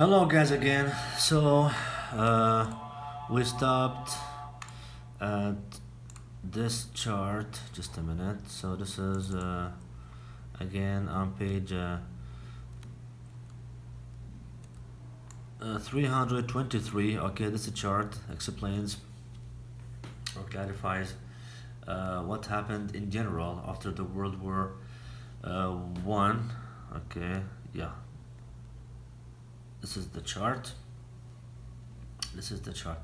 Hello, guys, again. So, uh, we stopped at this chart. Just a minute. So, this is again on page 323. Okay, this chart explains or clarifies what happened in general after the World War One. Okay, yeah, this is the chart. This is the chart.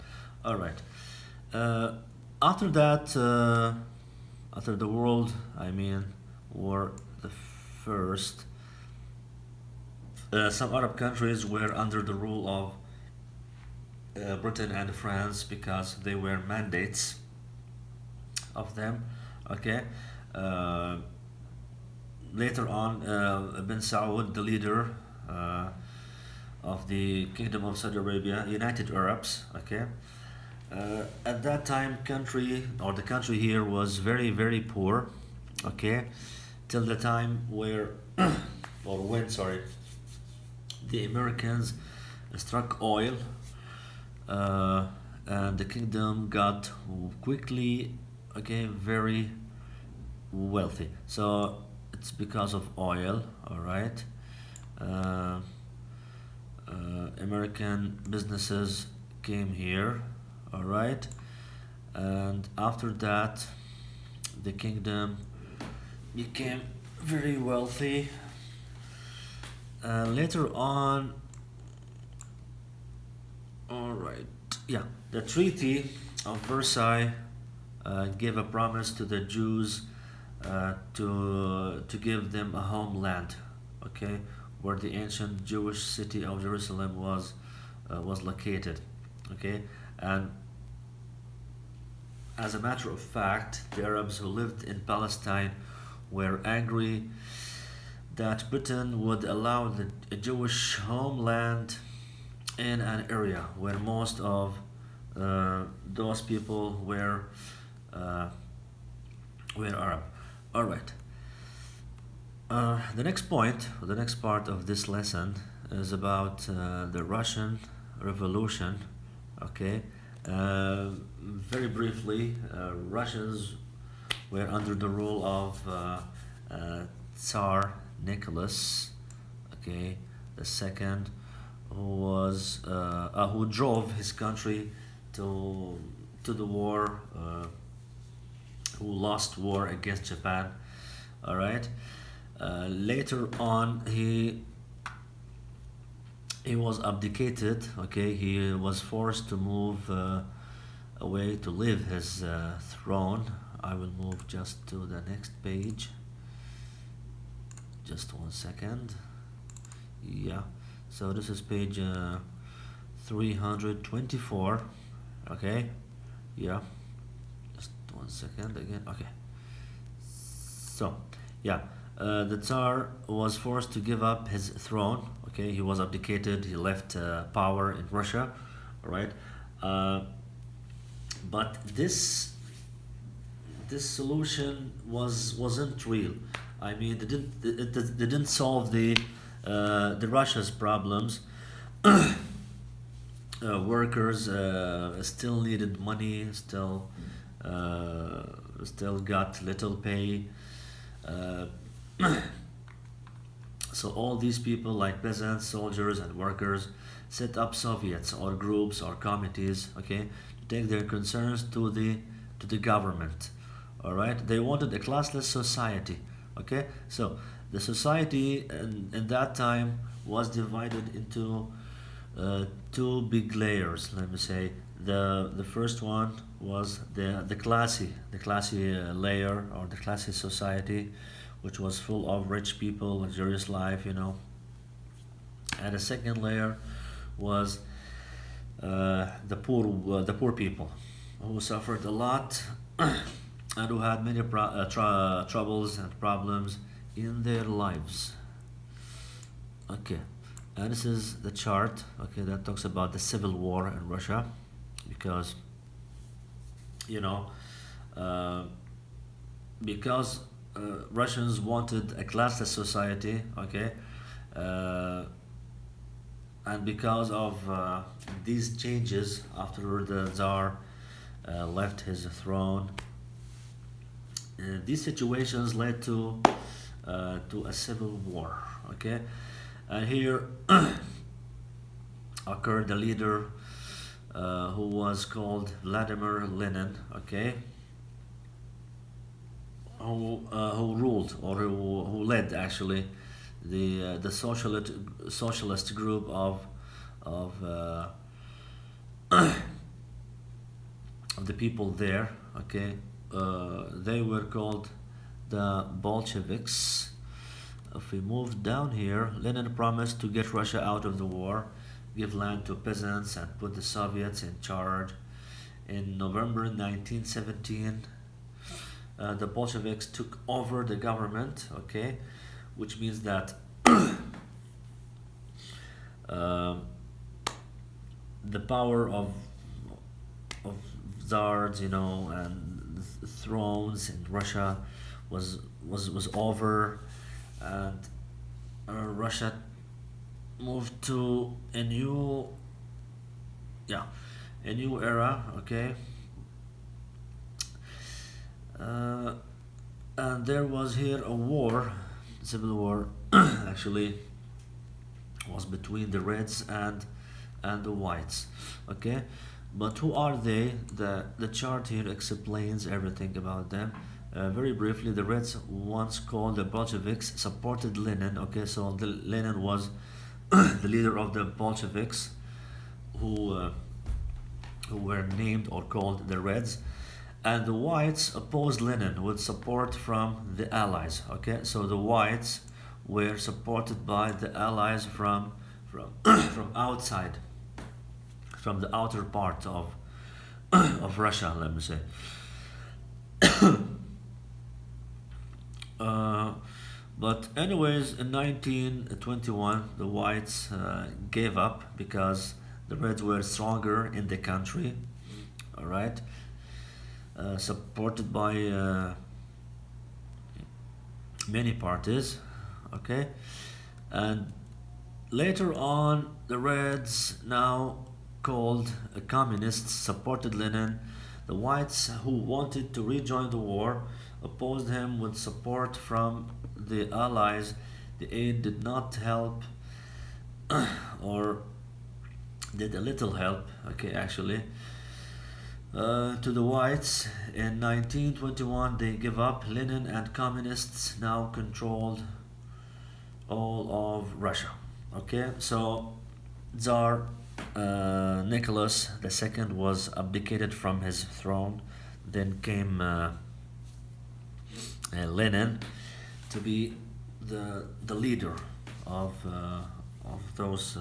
All right. Uh, after that, after the world, I mean, war the first, some Arab countries were under the rule of Britain and France because they were mandates of them. Okay. Uh, Later on, Bin Saud, the leader of the Kingdom of Saudi Arabia, united Arabs. Okay. At that time, the country here was very very poor. Okay, till the time where or when, sorry, the Americans struck oil, uh, and the kingdom got quickly, okay, very wealthy. So it's because of oil. All right. uh, American businesses came here. All right. And after that, the kingdom became very wealthy. Later on, all right, yeah, the Treaty of Versailles gave a promise to the Jews to give them a homeland, okay, where the ancient Jewish city of Jerusalem was located, okay, and as a matter of fact, the Arabs who lived in Palestine were angry that Britain would allow a Jewish homeland in an area where most of those people uh, were Arab. All right. The next point, the next part of this lesson is about the Russian Revolution. Okay. Very briefly, Russians were under the rule of Tsar Nicholas, okay, the second, who drove his country to the war, who lost war against Japan. All right. Later on, he was abdicated. Okay, he was forced to move away to leave his throne. I will move just to the next page. Just 1 second. Yeah. So this is page 324. Okay. Yeah. Just 1 second again. Okay. So, yeah, the Tsar was forced to give up his throne. Okay, he was abdicated. He left power in Russia. All right, uh, but this solution wasn't real. I mean, they didn't solve the Russia's problems. Workers still needed money, still got little pay. Uh, so all these people, like peasants, soldiers, and workers, set up Soviets or groups or committees, okay, to take their concerns to the government. All right, they wanted a classless society. Okay, so the society in that time was divided into two big layers. Let me say the first one was the classy layer, or the classy society, which was full of rich people, luxurious life, and the second layer was the poor people who suffered a lot and who had many troubles and problems in their lives. Okay, and this is the chart. Okay, that talks about the civil war in Russia, because you know, uh, because Russians wanted a classless society. Okay, uh, and because of these changes after the Tsar left his throne, these situations led to a civil war. Okay, and here occurred the leader who was called Vladimir Lenin. Okay, who ruled or who led actually the socialist group of of the people there. Okay, they were called the Bolsheviks. If we move down here, Lenin promised to get Russia out of the war, give land to peasants, and put the Soviets in charge. In November 1917, the Bolsheviks took over the government. Okay, which means that uh, the power of czars, you know, and thrones in Russia was over, and Russia moved to a new, yeah, a new era. Okay, uh, and there was here a war, civil war, actually was between the Reds and the Whites. Okay, but who are they? The chart here explains everything about them. Very briefly, the Reds, once called the Bolsheviks, supported Lenin. Okay, so Lenin was the leader of the Bolsheviks, who uh, who were named or called the Reds, and the Whites opposed Lenin with support from the Allies. Okay, so the Whites were supported by the Allies from from outside, from the outer part of Russia. Let me say. Uh, but anyways, in 1921, the Whites gave up because the Reds were stronger in the country. All right, supported by many parties. Okay, and later on, the Reds, now called communists, supported Lenin. The Whites, who wanted to rejoin the war, opposed him with support from the Allies. The aid did not help, or did a little help, okay, actually, to the Whites. In 1921, they give up. Lenin and communists now controlled all of Russia. Okay, so Tsar Nicholas II was abdicated from his throne. Then came Lenin to be the leader of those